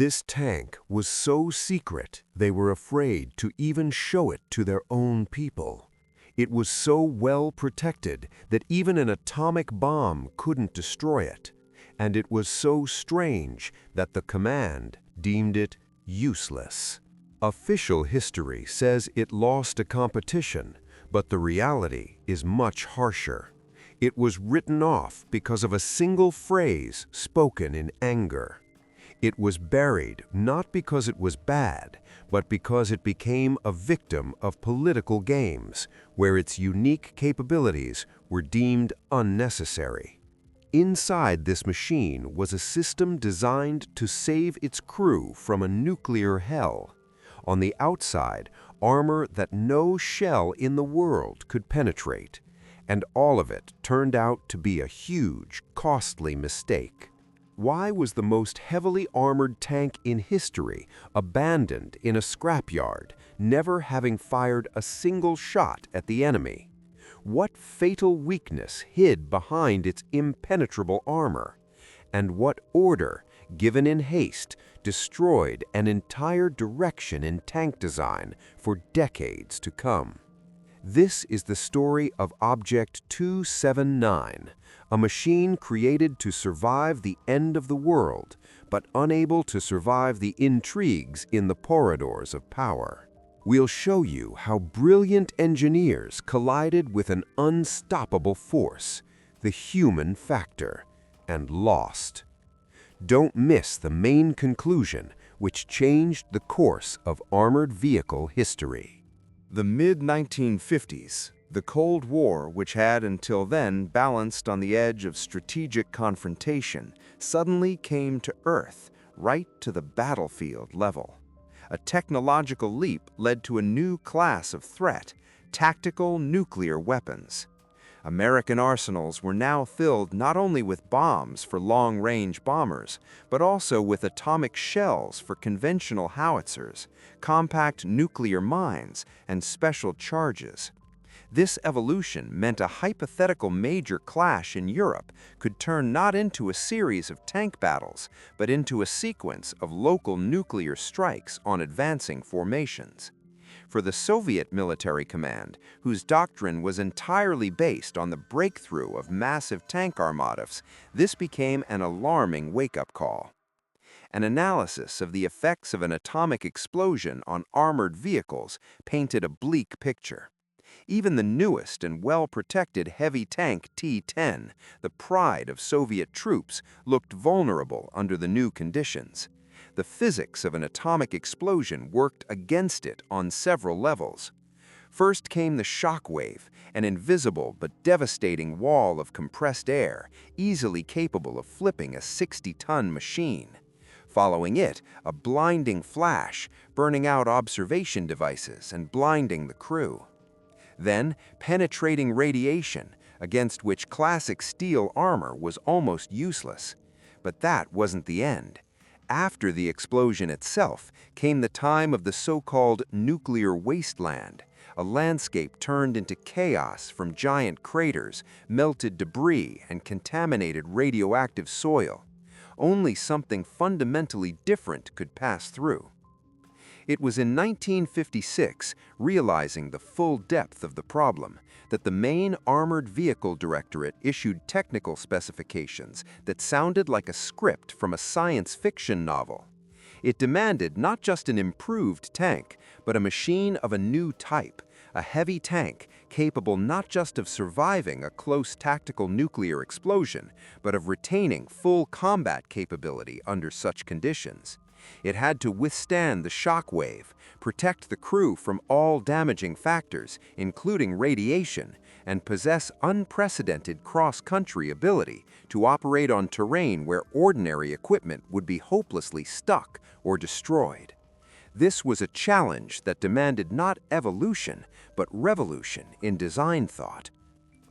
This tank was so secret they were afraid to even show it to their own people. It was so well protected that even an atomic bomb couldn't destroy it, and it was so strange that the command deemed it useless. Official history says it lost a competition, but the reality is much harsher. It was written off because of a single phrase spoken in anger. It was buried not because it was bad, but because it became a victim of political games, where its unique capabilities were deemed unnecessary. Inside this machine was a system designed to save its crew from a nuclear hell. On the outside, armor that no shell in the world could penetrate. And all of it turned out to be a huge, costly mistake. Why was the most heavily armored tank in history abandoned in a scrapyard, never having fired a single shot at the enemy? What fatal weakness hid behind its impenetrable armor? And what order, given in haste, destroyed an entire direction in tank design for decades to come? This is the story of Object 279, a machine created to survive the end of the world, but unable to survive the intrigues in the corridors of power. We'll show you how brilliant engineers collided with an unstoppable force, the human factor, and lost. Don't miss the main conclusion, which changed the course of armored vehicle history. The mid-1950s, the Cold War, which had until then balanced on the edge of strategic confrontation, suddenly came to Earth, right to the battlefield level. A technological leap led to a new class of threat, tactical nuclear weapons. American arsenals were now filled not only with bombs for long-range bombers, but also with atomic shells for conventional howitzers, compact nuclear mines, and special charges. This evolution meant a hypothetical major clash in Europe could turn not into a series of tank battles, but into a sequence of local nuclear strikes on advancing formations. For the Soviet military command, whose doctrine was entirely based on the breakthrough of massive tank armadas, this became an alarming wake-up call. An analysis of the effects of an atomic explosion on armored vehicles painted a bleak picture. Even the newest and well-protected heavy tank T-10, the pride of Soviet troops, looked vulnerable under the new conditions. The physics of an atomic explosion worked against it on several levels. First came the shock wave, an invisible but devastating wall of compressed air, easily capable of flipping a 60-ton machine. Following it, a blinding flash, burning out observation devices and blinding the crew. Then, penetrating radiation, against which classic steel armor was almost useless. But that wasn't the end. After the explosion itself came the time of the so-called nuclear wasteland, a landscape turned into chaos from giant craters, melted debris, and contaminated radioactive soil. Only something fundamentally different could pass through. It was in 1956, realizing the full depth of the problem, that the main Armored Vehicle Directorate issued technical specifications that sounded like a script from a science fiction novel. It demanded not just an improved tank, but a machine of a new type, a heavy tank capable not just of surviving a close tactical nuclear explosion, but of retaining full combat capability under such conditions. It had to withstand the shock wave, protect the crew from all damaging factors, including radiation, and possess unprecedented cross-country ability to operate on terrain where ordinary equipment would be hopelessly stuck or destroyed. This was a challenge that demanded not evolution, but revolution in design thought.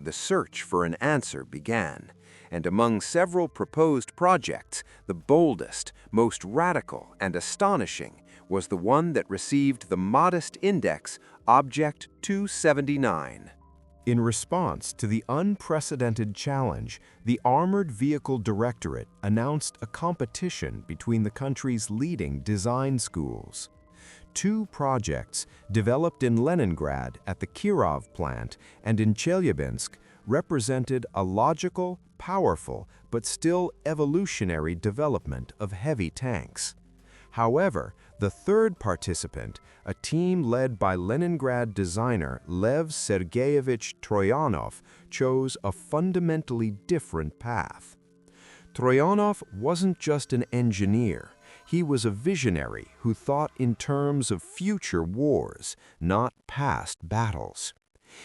The search for an answer began, and among several proposed projects, the boldest, most radical, and astonishing was the one that received the modest index Object 279. In response to the unprecedented challenge, the Armored Vehicle Directorate announced a competition between the country's leading design schools. Two projects, developed in Leningrad at the Kirov plant and in Chelyabinsk, represented a logical, powerful, but still evolutionary development of heavy tanks. However, the third participant, a team led by Leningrad designer Lev Sergeyevich Troyanov, chose a fundamentally different path. Troyanov wasn't just an engineer. He was a visionary who thought in terms of future wars, not past battles.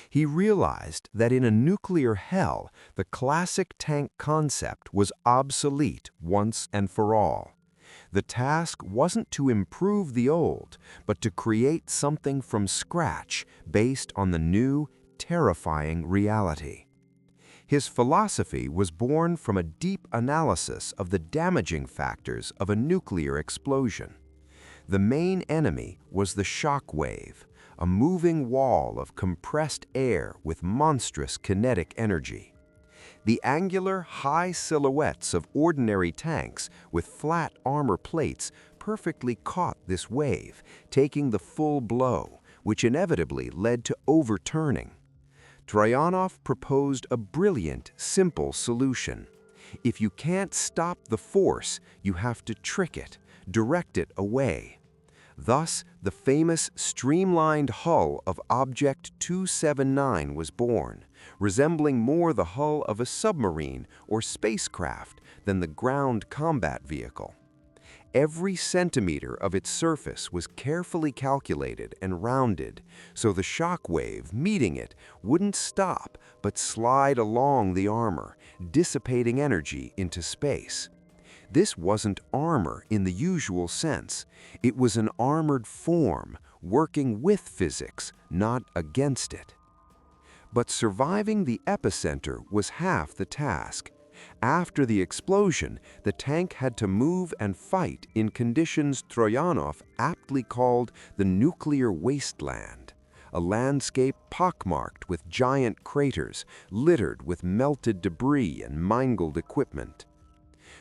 He realized that in a nuclear hell, the classic tank concept was obsolete once and for all. The task wasn't to improve the old, but to create something from scratch based on the new, terrifying reality. His philosophy was born from a deep analysis of the damaging factors of a nuclear explosion. The main enemy was the shock wave, a moving wall of compressed air with monstrous kinetic energy. The angular, high silhouettes of ordinary tanks with flat armor plates perfectly caught this wave, taking the full blow, which inevitably led to overturning. Troyanov proposed a brilliant, simple solution. If you can't stop the force, you have to trick it, direct it away. Thus, the famous streamlined hull of Object 279 was born, resembling more the hull of a submarine or spacecraft than the ground combat vehicle. Every centimeter of its surface was carefully calculated and rounded, so the shock wave meeting it wouldn't stop but slide along the armor, dissipating energy into space. This wasn't armor in the usual sense. It was an armored form, working with physics, not against it. But surviving the epicenter was half the task. After the explosion, the tank had to move and fight in conditions Troyanov aptly called the nuclear wasteland, a landscape pockmarked with giant craters littered with melted debris and mangled equipment.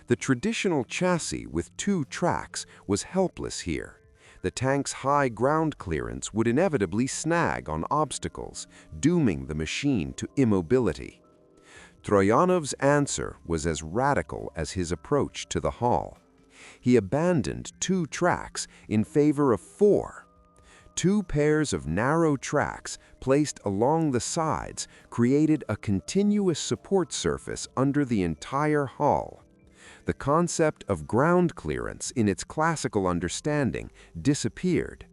The traditional chassis with two tracks was helpless here. The tank's high ground clearance would inevitably snag on obstacles, dooming the machine to immobility. Troyanov's answer was as radical as his approach to the hull. He abandoned two tracks in favor of four. Two pairs of narrow tracks placed along the sides created a continuous support surface under the entire hull. The concept of ground clearance in its classical understanding disappeared.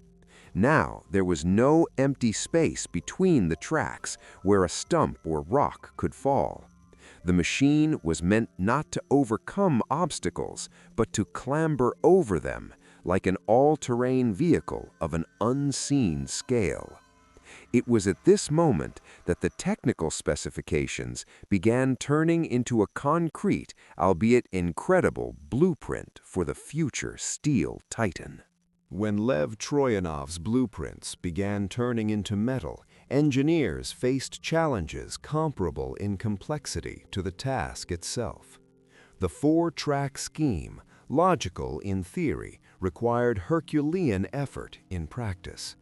Now there was no empty space between the tracks where a stump or rock could fall. The machine was meant not to overcome obstacles, but to clamber over them, like an all-terrain vehicle of an unseen scale. It was at this moment that the technical specifications began turning into a concrete, albeit incredible, blueprint for the future steel titan. When Lev Troyanov's blueprints began turning into metal, engineers faced challenges comparable in complexity to the task itself. The four-track scheme, logical in theory, required Herculean effort in practice.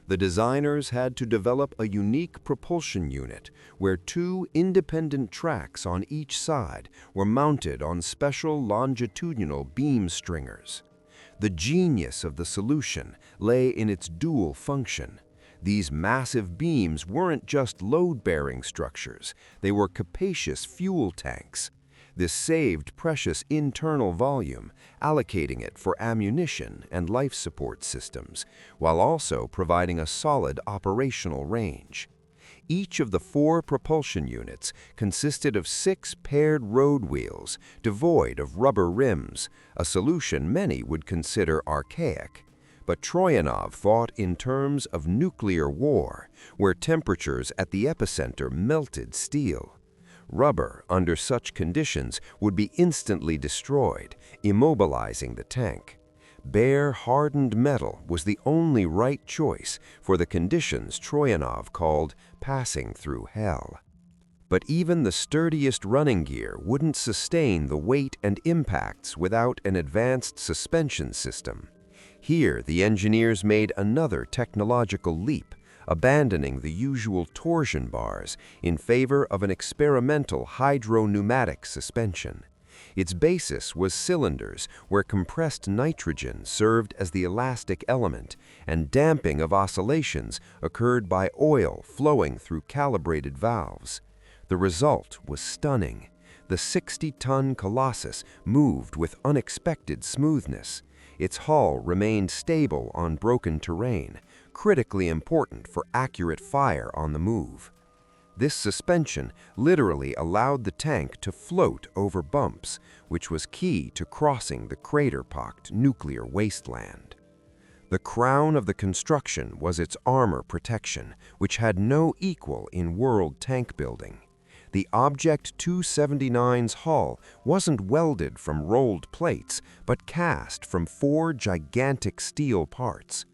The designers had to develop a unique propulsion unit where two independent tracks on each side were mounted on special longitudinal beam stringers. The genius of the solution lay in its dual function. These massive beams weren't just load-bearing structures, they were capacious fuel tanks. This saved precious internal volume, allocating it for ammunition and life support systems, while also providing a solid operational range. Each of the four propulsion units consisted of 6 paired road wheels, devoid of rubber rims, a solution many would consider archaic. But Troyanov thought in terms of nuclear war, where temperatures at the epicenter melted steel. Rubber, under such conditions, would be instantly destroyed, immobilizing the tank. Bare, hardened metal was the only right choice for the conditions Troyanov called passing through hell. But even the sturdiest running gear wouldn't sustain the weight and impacts without an advanced suspension system. Here, the engineers made another technological leap, abandoning the usual torsion bars in favor of an experimental hydropneumatic suspension. Its basis was cylinders where compressed nitrogen served as the elastic element, and damping of oscillations occurred by oil flowing through calibrated valves. The result was stunning. The 60-ton Colossus moved with unexpected smoothness. Its hull remained stable on broken terrain, critically important for accurate fire on the move. This suspension literally allowed the tank to float over bumps, which was key to crossing the crater-pocked nuclear wasteland. The crown of the construction was its armor protection, which had no equal in world tank building. The Object 279's hull wasn't welded from rolled plates, but cast from 4 gigantic steel parts.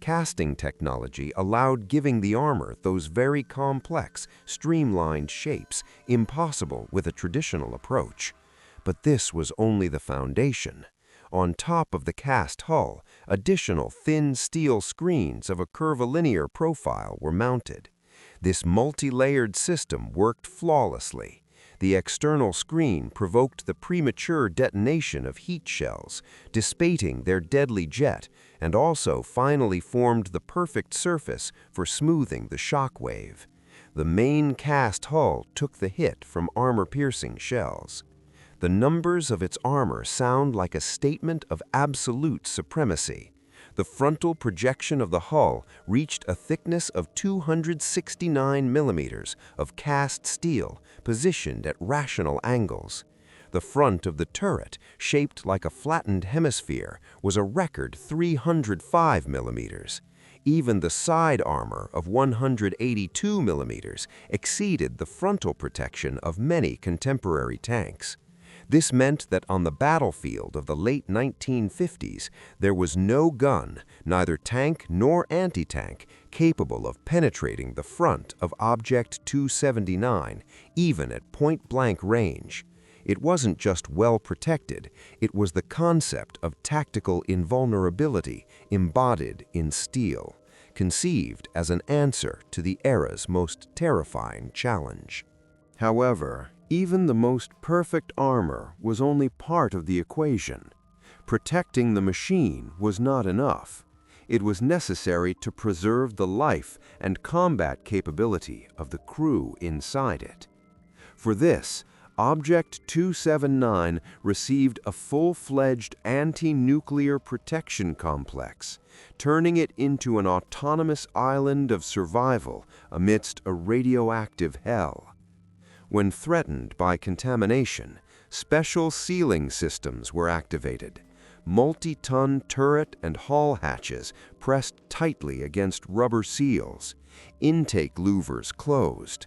Casting technology allowed giving the armor those very complex, streamlined shapes impossible with a traditional approach. But this was only the foundation. On top of the cast hull, additional thin steel screens of a curvilinear profile were mounted. This multi-layered system worked flawlessly. The external screen provoked the premature detonation of heat shells, dissipating their deadly jet, and also finally formed the perfect surface for smoothing the shock wave. The main cast hull took the hit from armor-piercing shells. The numbers of its armor sound like a statement of absolute supremacy. The frontal projection of the hull reached a thickness of 269 millimeters of cast steel positioned at rational angles. The front of the turret, shaped like a flattened hemisphere, was a record 305 millimeters. Even the side armor of 182 millimeters exceeded the frontal protection of many contemporary tanks. This meant that on the battlefield of the late 1950s, there was no gun, neither tank nor anti-tank, capable of penetrating the front of Object 279, even at point-blank range. It wasn't just well protected, it was the concept of tactical invulnerability embodied in steel, conceived as an answer to the era's most terrifying challenge. However, even the most perfect armor was only part of the equation. Protecting the machine was not enough. It was necessary to preserve the life and combat capability of the crew inside it. For this, Object 279 received a full-fledged anti-nuclear protection complex, turning it into an autonomous island of survival amidst a radioactive hell. When threatened by contamination, special sealing systems were activated. Multi-ton turret and hull hatches pressed tightly against rubber seals. Intake louvers closed.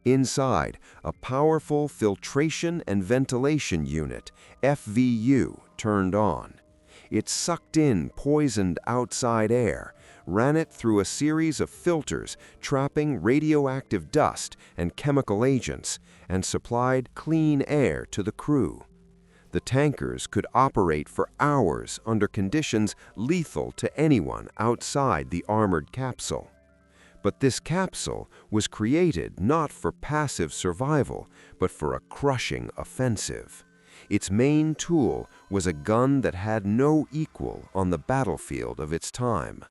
Inside, a powerful filtration and ventilation unit, FVU, turned on. It sucked in poisoned outside air, ran it through a series of filters trapping radioactive dust and chemical agents, and supplied clean air to the crew. The tankers could operate for hours under conditions lethal to anyone outside the armored capsule. But this capsule was created not for passive survival, but for a crushing offensive. Its main tool was a gun that had no equal on the battlefield of its time,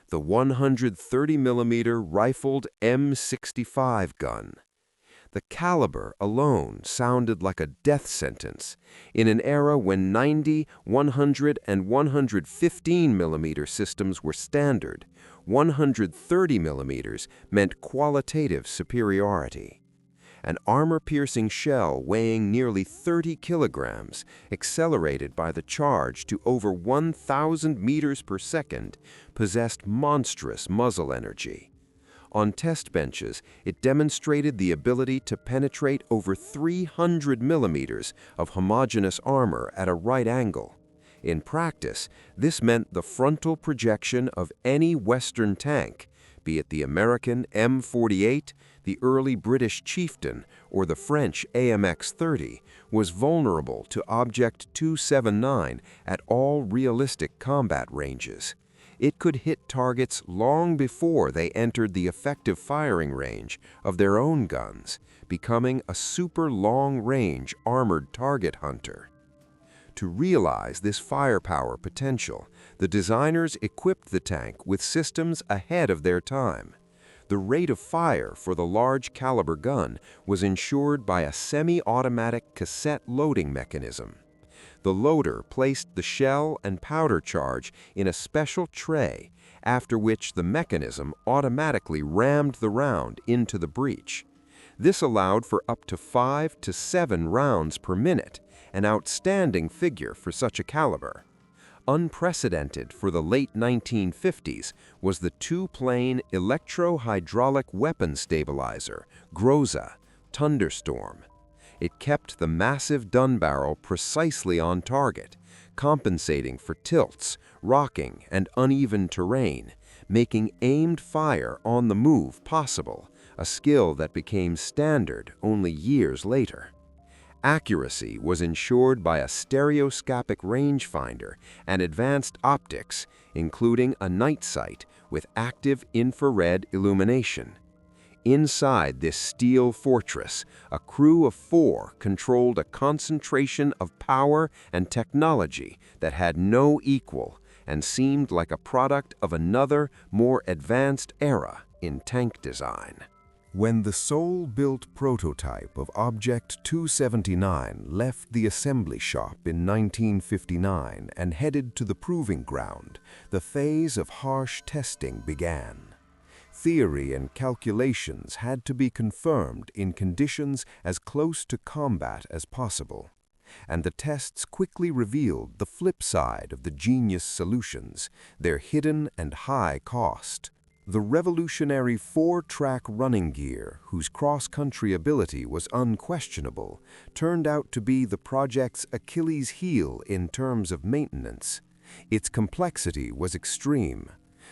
the 130mm rifled M65 gun. The caliber alone sounded like a death sentence in an era when 90, 100, and 115mm systems were standard. 130mm meant qualitative superiority. An armor-piercing shell weighing nearly 30 kilograms, accelerated by the charge to over 1,000 meters per second, possessed monstrous muzzle energy. On test benches, it demonstrated the ability to penetrate over 300 millimeters of homogeneous armor at a right angle. In practice, this meant the frontal projection of any Western tank, be it the American M48, the early British Chieftain, or the French AMX-30, was vulnerable to Object 279 at all realistic combat ranges. It could hit targets long before they entered the effective firing range of their own guns, becoming a super long-range armored target hunter. To realize this firepower potential, the designers equipped the tank with systems ahead of their time. The rate of fire for the large caliber gun was ensured by a semi-automatic cassette loading mechanism. The loader placed the shell and powder charge in a special tray, after which the mechanism automatically rammed the round into the breech. This allowed for up to 5 to 7 rounds per minute, an outstanding figure for such a caliber. Unprecedented for the late 1950s was the two-plane electro-hydraulic weapon stabilizer, Groza, Thunderstorm. It kept the massive gun barrel precisely on target, compensating for tilts, rocking, and uneven terrain, making aimed fire on the move possible, a skill that became standard only years later. Accuracy was ensured by a stereoscopic rangefinder and advanced optics, including a night sight with active infrared illumination. Inside this steel fortress, a crew of 4 controlled a concentration of power and technology that had no equal and seemed like a product of another, more advanced era in tank design. When the Seoul-built prototype of Object 279 left the assembly shop in 1959 and headed to the proving ground, the phase of harsh testing began. Theory and calculations had to be confirmed in conditions as close to combat as possible, and the tests quickly revealed the flip side of the genius solutions, their hidden and high cost. The revolutionary 4-track running gear, whose cross-country ability was unquestionable, turned out to be the project's Achilles heel in terms of maintenance. Its complexity was extreme.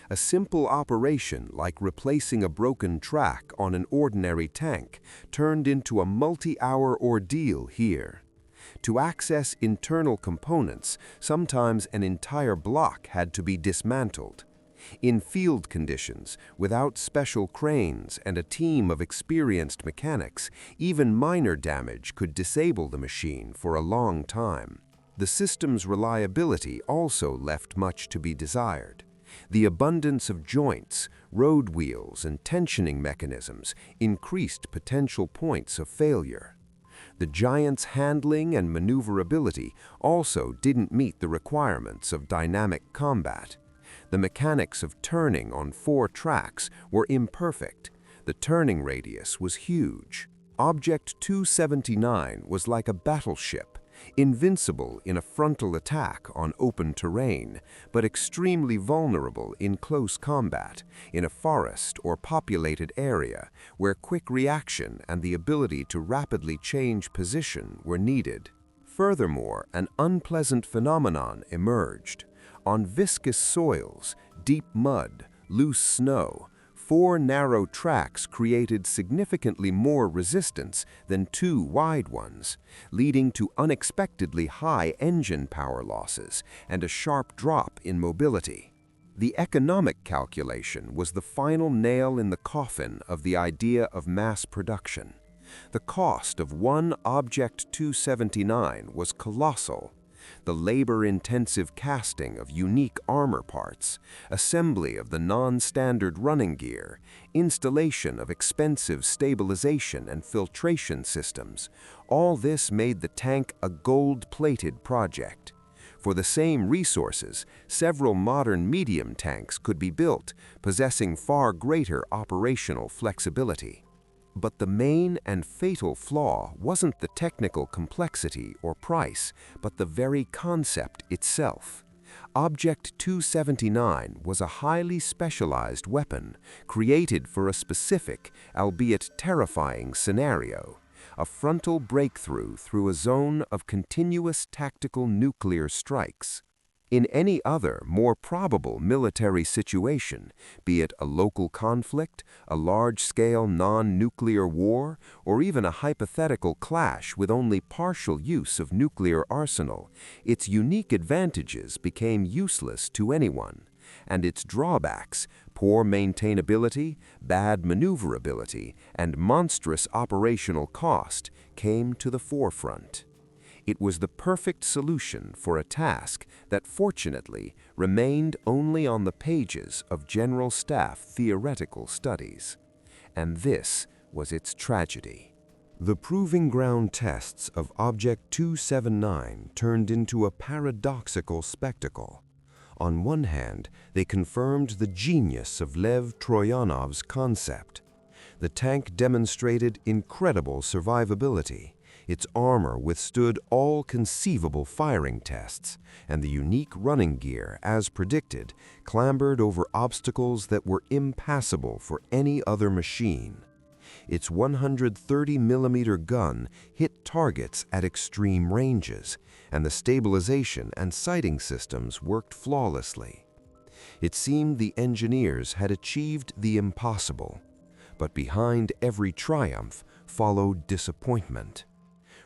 A simple operation like replacing a broken track on an ordinary tank turned into a multi-hour ordeal here. To access internal components, sometimes an entire block had to be dismantled. In field conditions, without special cranes and a team of experienced mechanics, even minor damage could disable the machine for a long time. The system's reliability also left much to be desired. The abundance of joints, road wheels, and tensioning mechanisms increased potential points of failure. The giant's handling and maneuverability also didn't meet the requirements of dynamic combat. The mechanics of turning on 4 tracks were imperfect. The turning radius was huge. Object 279 was like a battleship, invincible in a frontal attack on open terrain, but extremely vulnerable in close combat, in a forest or populated area where quick reaction and the ability to rapidly change position were needed. Furthermore, an unpleasant phenomenon emerged. On viscous soils, deep mud, loose snow, 4 narrow tracks created significantly more resistance than 2 wide ones, leading to unexpectedly high engine power losses and a sharp drop in mobility. The economic calculation was the final nail in the coffin of the idea of mass production. The cost of one Object 279 was colossal. The labor-intensive casting of unique armor parts, assembly of the non-standard running gear, installation of expensive stabilization and filtration systems, all this made the tank a gold-plated project. For the same resources, several modern medium tanks could be built, possessing far greater operational flexibility. But the main and fatal flaw wasn't the technical complexity or price, but the very concept itself. Object 279 was a highly specialized weapon, created for a specific, albeit terrifying, scenario: a frontal breakthrough through a zone of continuous tactical nuclear strikes. In any other, more probable military situation, be it a local conflict, a large-scale non-nuclear war, or even a hypothetical clash with only partial use of nuclear arsenal, its unique advantages became useless to anyone, and its drawbacks, poor maintainability, bad maneuverability, and monstrous operational cost, came to the forefront. It was the perfect solution for a task that fortunately remained only on the pages of General Staff theoretical studies. And this was its tragedy. The proving ground tests of Object 279 turned into a paradoxical spectacle. On one hand, they confirmed the genius of Lev Troyanov's concept. The tank demonstrated incredible survivability. Its armor withstood all conceivable firing tests, and the unique running gear, as predicted, clambered over obstacles that were impassable for any other machine. Its 130mm gun hit targets at extreme ranges, and the stabilization and sighting systems worked flawlessly. It seemed the engineers had achieved the impossible, but behind every triumph followed disappointment.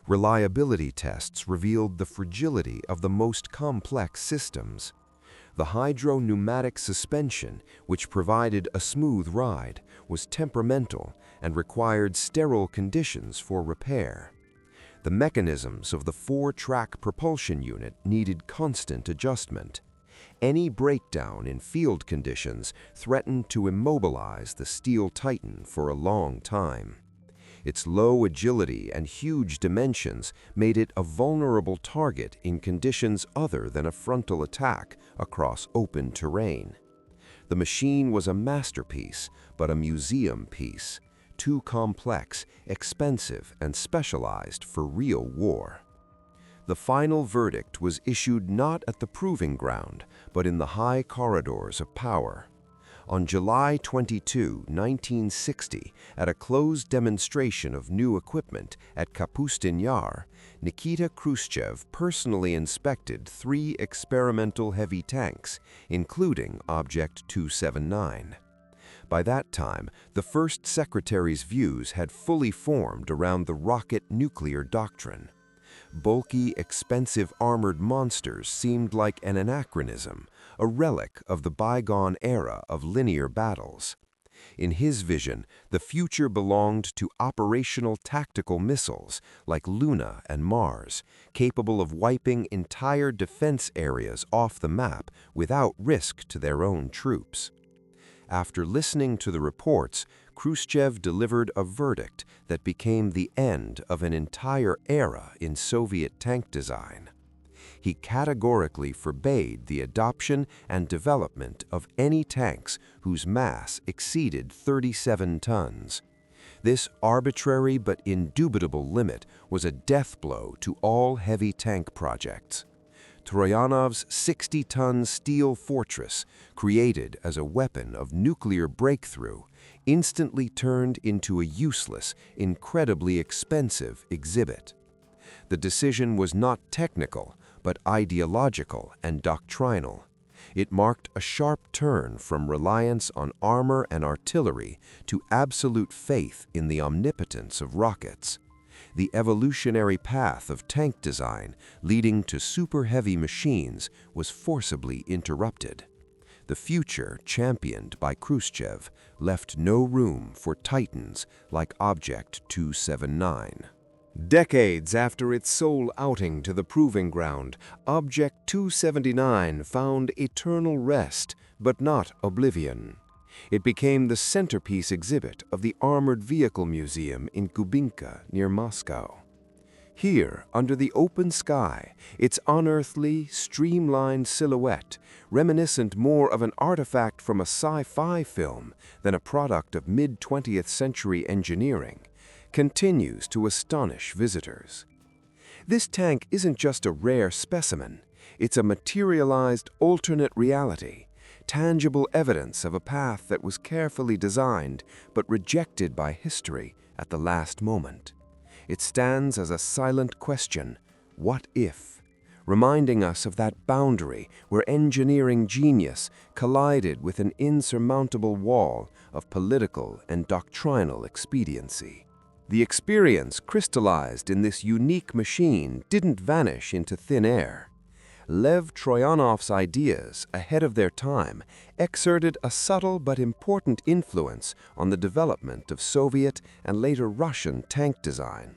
Reliability tests revealed the fragility of the most complex systems. The hydro-pneumatic suspension, which provided a smooth ride, was temperamental and required sterile conditions for repair. The mechanisms of the four-track propulsion unit needed constant adjustment. Any breakdown in field conditions threatened to immobilize the steel titan for a long time. Its low agility and huge dimensions made it a vulnerable target in conditions other than a frontal attack across open terrain. The machine was a masterpiece, but a museum piece, too complex, expensive, and specialized for real war. The final verdict was issued not at the proving ground, but in the high corridors of power. On July 22, 1960, at a closed demonstration of new equipment at Kapustin Yar, Nikita Khrushchev personally inspected 3 experimental heavy tanks, including Object 279. By that time, the First Secretary's views had fully formed around the rocket nuclear doctrine. Bulky, expensive armored monsters seemed like an anachronism, a relic of the bygone era of linear battles. In his vision, the future belonged to operational tactical missiles like Luna and Mars, capable of wiping entire defense areas off the map without risk to their own troops. After listening to the reports, Khrushchev delivered a verdict that became the end of an entire era in Soviet tank design. He categorically forbade the adoption and development of any tanks whose mass exceeded 37 tons. This arbitrary but indubitable limit was a death blow to all heavy tank projects. Troyanov's 60-ton steel fortress, created as a weapon of nuclear breakthrough, instantly turned into a useless, incredibly expensive exhibit. The decision was not technical, but ideological and doctrinal. It marked a sharp turn from reliance on armor and artillery to absolute faith in the omnipotence of rockets. The evolutionary path of tank design, leading to super-heavy machines, was forcibly interrupted. The future, championed by Khrushchev, left no room for titans like Object 279. Decades after its sole outing to the proving ground, Object 279 found eternal rest, but not oblivion. It became the centerpiece exhibit of the Armored Vehicle Museum in Kubinka, near Moscow. Here, under the open sky, its unearthly, streamlined silhouette, reminiscent more of an artifact from a sci-fi film than a product of mid-20th century engineering, continues to astonish visitors. This tank isn't just a rare specimen, it's a materialized alternate reality, tangible evidence of a path that was carefully designed but rejected by history at the last moment. It stands as a silent question, what if? reminding us of that boundary where engineering genius collided with an insurmountable wall of political and doctrinal expediency. The experience crystallized in this unique machine didn't vanish into thin air. Lev Troyanov's ideas, ahead of their time, exerted a subtle but important influence on the development of Soviet and later Russian tank design.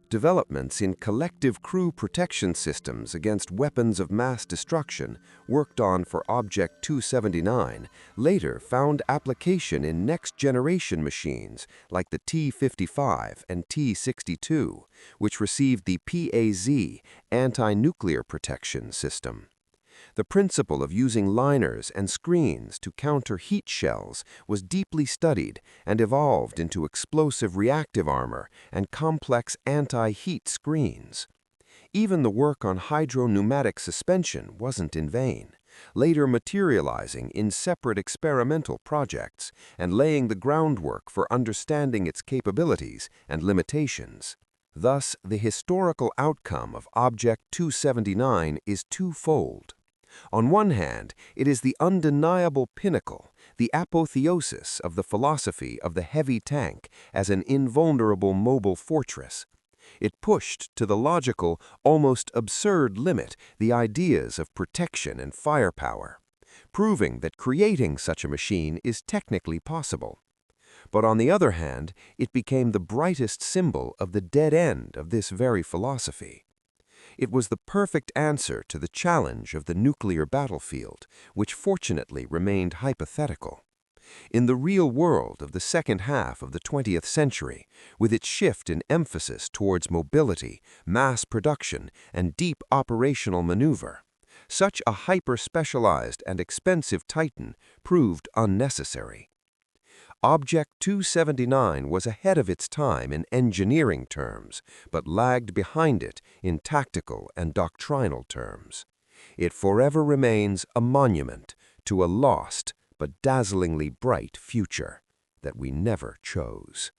Developments in collective crew protection systems against weapons of mass destruction worked on for Object 279 later found application in next-generation machines like the T-55 and T-62, which received the PAZ anti-nuclear protection system. The principle of using liners and screens to counter heat shells was deeply studied and evolved into explosive reactive armor and complex anti-heat screens. Even the work on hydro-pneumatic suspension wasn't in vain, later materializing in separate experimental projects and laying the groundwork for understanding its capabilities and limitations. Thus, the historical outcome of Object 279 is twofold. On one hand, it is the undeniable pinnacle, the apotheosis of the philosophy of the heavy tank as an invulnerable mobile fortress. It pushed to the logical, almost absurd limit the ideas of protection and firepower, proving that creating such a machine is technically possible. But on the other hand, it became the brightest symbol of the dead end of this very philosophy. It was the perfect answer to the challenge of the nuclear battlefield, which fortunately remained hypothetical. In the real world of the second half of the 20th century, with its shift in emphasis towards mobility, mass production, and deep operational maneuver, such a hyper-specialized and expensive titan proved unnecessary. Object 279 was ahead of its time in engineering terms, but lagged behind it in tactical and doctrinal terms. It forever remains a monument to a lost but dazzlingly bright future that we never chose.